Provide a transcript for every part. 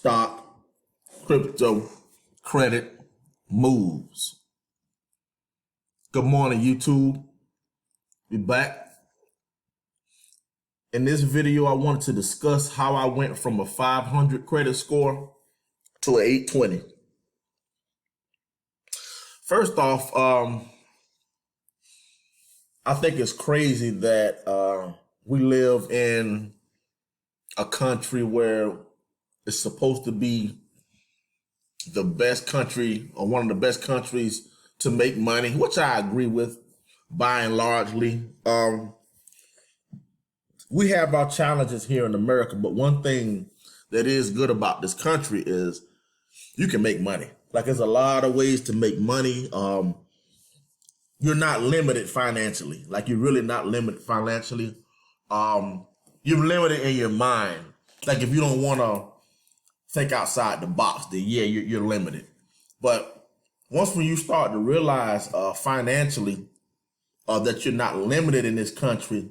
stock, crypto, credit moves. Good morning, YouTube. We back. In this video, I wanted to discuss how I went from a 500 credit score to an 820. First off, I think it's crazy that we live in a country where it's supposed to be the best country or one of the best countries to make money, which I agree with by and largely. We have our challenges here in America, but one thing that is good about this country is you can make money. Like, there's a lot of ways to make money. You're not limited financially. Like, you're really not limited financially. You're limited in your mind. Like, if you don't want to think outside the box, then yeah, you're limited. But once when you start to realize financially that you're not limited in this country,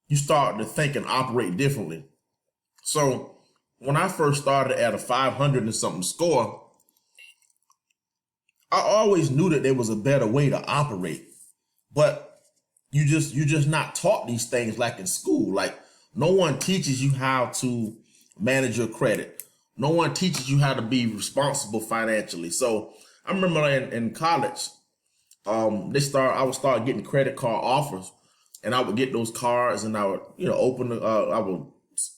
you start to think and operate differently. So when I first started at a 500 and something score, I always knew that there was a better way to operate, but you're just not taught these things like in school. Like, no one teaches you how to manage your credit. No one teaches you how to be responsible financially. So I remember in college, I would start getting credit card offers, and I would get those cards, and I would, I would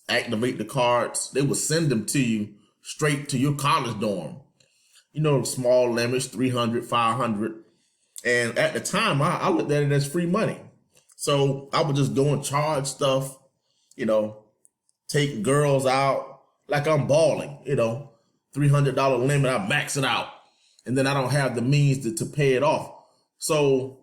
activate the cards. They would send them to you straight to your college dorm. Small limits, 300, 500. And at the time, I looked at it as free money. So I would just go and charge stuff, take girls out like I'm balling, $300 limit, I max it out. And then I don't have the means to pay it off. So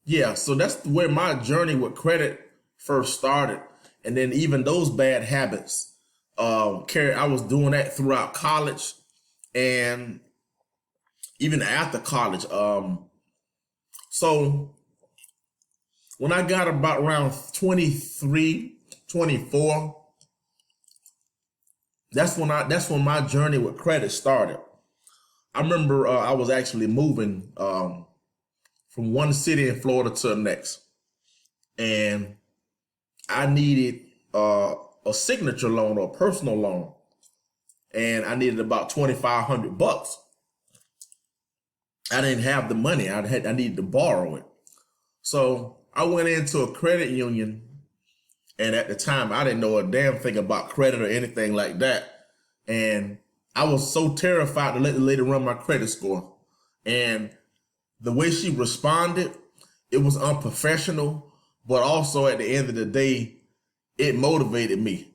yeah, so that's where my journey with credit first started. And then even those bad habits, I was doing that throughout college and even after college. So when I got about around 23, 24, that's when my journey with credit started. I remember I was actually moving from one city in Florida to the next, and I needed a signature loan or a personal loan, and I needed about $2,500. I didn't have the money. I needed to borrow it. So I went into a credit union, and at the time I didn't know a damn thing about credit or anything like that. And I was so terrified to let the lady run my credit score. And the way she responded, it was unprofessional, but also at the end of the day, it motivated me.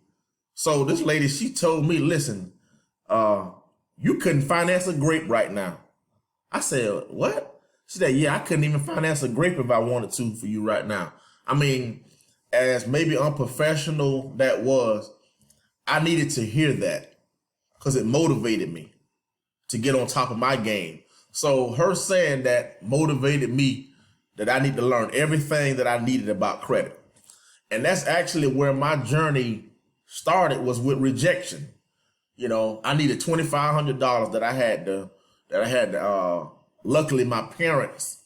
So this lady, she told me, listen, you couldn't finance a grape right now. I said, what? She said, yeah, I couldn't even finance a grape if I wanted to for you right now. I mean, as maybe unprofessional that was, I needed to hear that because it motivated me to get on top of my game. So her saying that motivated me that I need to learn everything that I needed about credit. And that's actually where my journey started, was with rejection. I needed $2,500 that I had to luckily my parents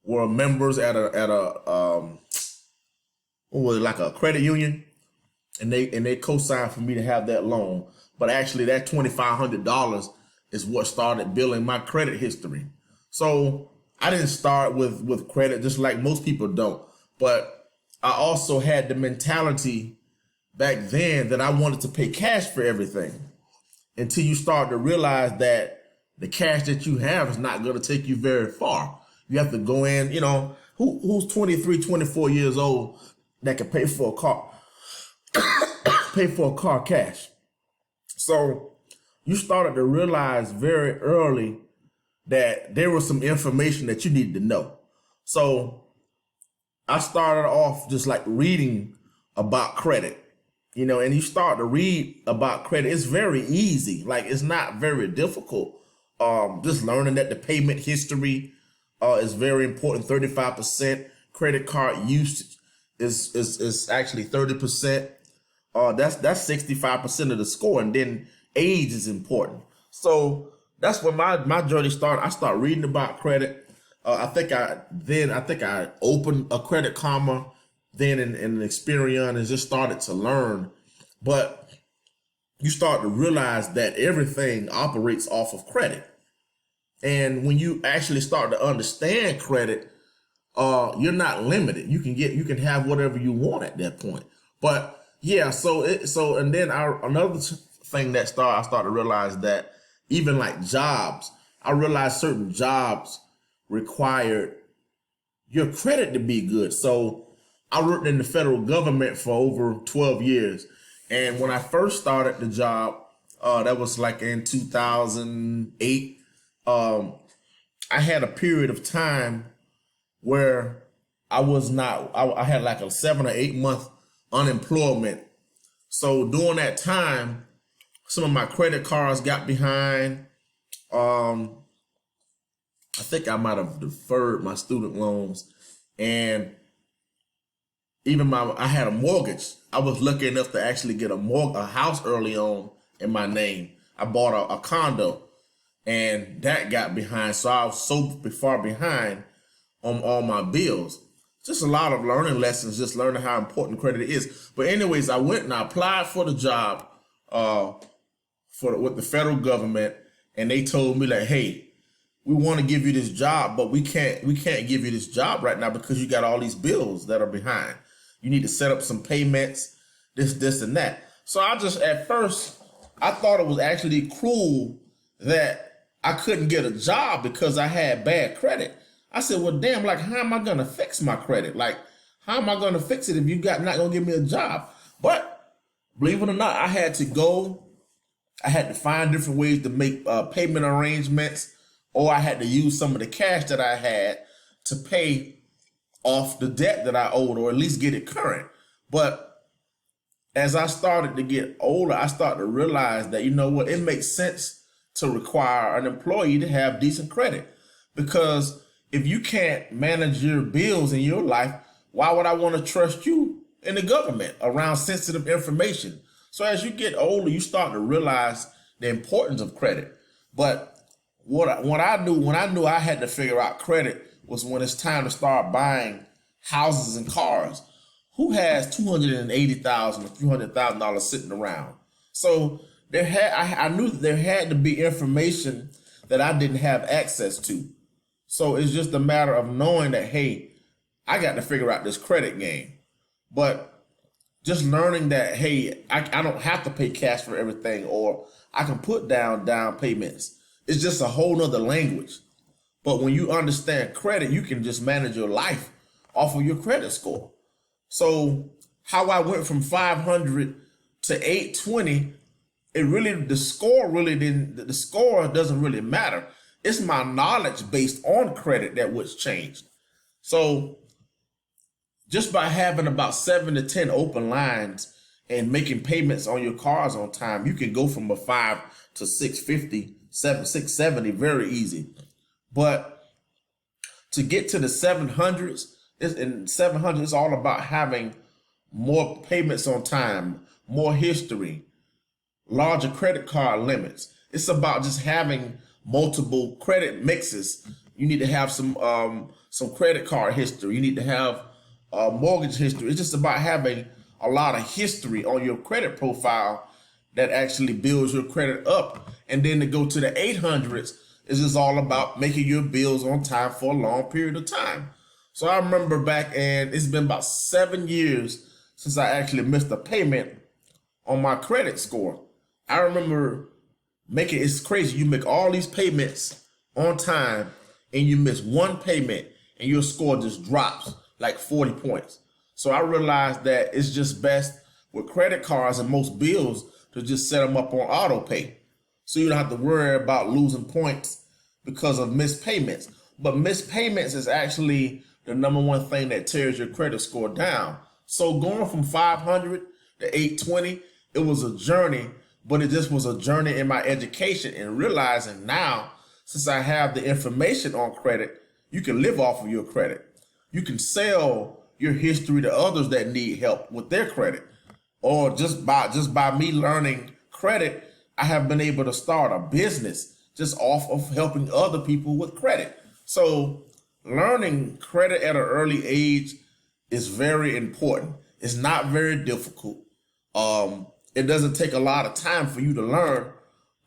were members at a like a credit union, and they co-signed for me to have that loan. But actually that $2,500 is what started building my credit history. So I didn't start with credit just like most people don't, but I also had the mentality back then that I wanted to pay cash for everything, until you start to realize that the cash that you have is not going to take you very far. You have to go in, who's 23, 24 years old that can pay for a car, cash. So you started to realize very early that there was some information that you needed to know. So I started off just like reading about credit, and you start to read about credit. It's very easy. Like, it's not very difficult. Just learning that the payment history is very important. 35% credit card usage is actually 30%. That's 65% of the score. And then age is important. So that's when my journey started. I started reading about credit. I think I opened a Credit Karma then in Experian and just started to learn. But you start to realize that everything operates off of credit. And when you actually start to understand credit, you're not limited. You can have whatever you want at that point. But yeah, and then another thing that I started to realize that even like jobs, I realized certain jobs required your credit to be good. So I worked in the federal government for over 12 years. And when I first started the job, that was like in 2008, I had a period of time where I had like a 7 or 8 month unemployment. So during that time, some of my credit cards got behind. I think I might have deferred my student loans, and even I had a mortgage. I was lucky enough to actually get a house early on in my name. I bought a condo, and that got behind. So I was so far behind on all my bills. Just a lot of learning lessons, just learning how important credit is. But anyways, I went and I applied for the job with the federal government, and they told me like, hey, we want to give you this job, but we can't give you this job right now because you got all these bills that are behind. You need to set up some payments, this and that. So at first, I thought it was actually cruel that I couldn't get a job because I had bad credit. I said, well, damn, like, how am I going to fix my credit? Like, how am I going to fix it if you not going to give me a job? But believe it or not, I had to find different ways to make payment arrangements, or I had to use some of the cash that I had to pay off the debt that I owed, or at least get it current. But as I started to get older, I started to realize that, you know what, it makes sense to require an employee to have decent credit. Because if you can't manage your bills in your life, why would I want to trust you in the government around sensitive information? So as you get older, you start to realize the importance of credit. But what I knew when I knew I had to figure out credit was when it's time to start buying houses and cars. Who has $280,000 or $300,000 sitting around? So I knew that there had to be information that I didn't have access to. So it's just a matter of knowing that, hey, I got to figure out this credit game. But just learning that, hey, I don't have to pay cash for everything, or I can put down payments. It's just a whole nother language. But when you understand credit, you can just manage your life off of your credit score. So how I went from 500 to 820, the score doesn't really matter. It's my knowledge based on credit that was changed. So just by having about 7 to 10 open lines and making payments on your cars on time, you can go from a 5 to 650, 670 very easy. But to get to the 700s, it's all about having more payments on time, more history, larger credit card limits. It's about just having multiple credit mixes. You need to have some credit card history. You need to have mortgage history. It's just about having a lot of history on your credit profile that actually builds your credit up. And then to go to the 800s is just all about making your bills on time for a long period of time. So I remember back, and it's been about 7 years since I actually missed a payment on my credit score. I remember it's crazy. You make all these payments on time and you miss one payment and your score just drops like 40 points. So I realized that it's just best with credit cards and most bills to just set them up on auto pay. So you don't have to worry about losing points because of missed payments. But missed payments is actually the number one thing that tears your credit score down. So going from 500 to 820, it was a journey, but it just was a journey in my education and realizing now, since I have the information on credit, you can live off of your credit. You can sell your history to others that need help with their credit. Or just by me learning credit, I have been able to start a business just off of helping other people with credit. So learning credit at an early age is very important. It's not very difficult. It doesn't take a lot of time for you to learn,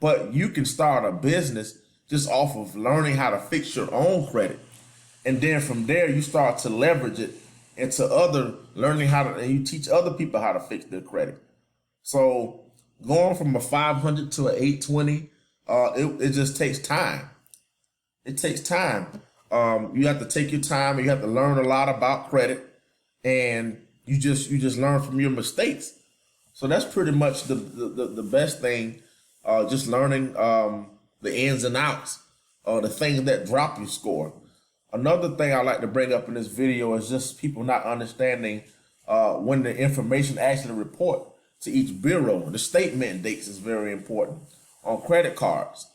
but you can start a business just off of learning how to fix your own credit. And then from there, you start to leverage it into learning how to, and you teach other people how to fix their credit. So going from a 500 to an 820, it just takes time. It takes time. You have to take your time. And you have to learn a lot about credit, and you just learn from your mistakes. So that's pretty much the best thing. Just learning the ins and outs, the things that drop your score. Another thing I like to bring up in this video is just people not understanding when the information actually report to each bureau. The statement dates is very important on credit cards.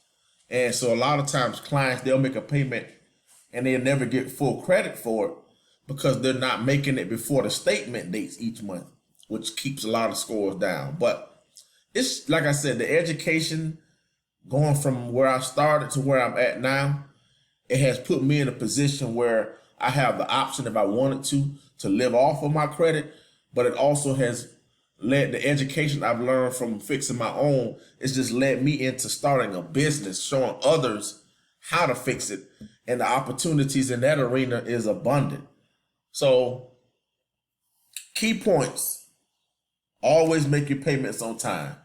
And so a lot of times clients, they'll make a payment and they'll never get full credit for it because they're not making it before the statement dates each month, which keeps a lot of scores down. But it's like I said, the education going from where I started to where I'm at now, it has put me in a position where I have the option, if I wanted to live off of my credit, but it also has led the education I've learned from fixing my own. It's just led me into starting a business, showing others how to fix it. And the opportunities in that arena is abundant. So key points: always make your payments on time.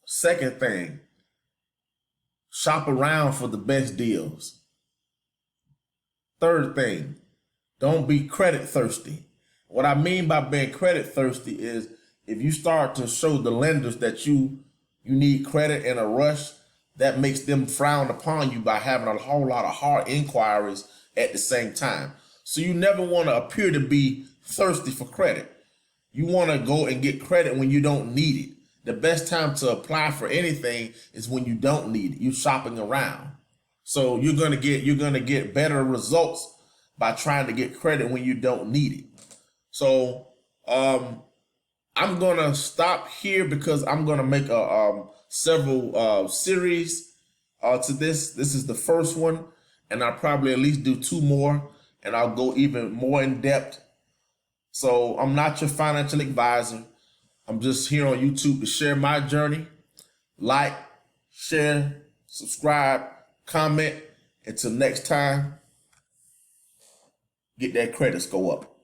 Second thing, shop around for the best deals. Third thing, don't be credit thirsty. What I mean by being credit thirsty is if you start to show the lenders that you need credit in a rush, that makes them frown upon you by having a whole lot of hard inquiries at the same time. So you never want to appear to be thirsty for credit. You want to go and get credit when you don't need it. The best time to apply for anything is when you don't need it. You're shopping around. So you're gonna get better results by trying to get credit when you don't need it. So I'm gonna stop here because I'm gonna make several series to this. This is the first one, and I'll probably at least do 2 more, and I'll go even more in depth. So I'm not your financial advisor. I'm just here on YouTube to share my journey. Like, share, subscribe, comment. Until next time, get that credit score up.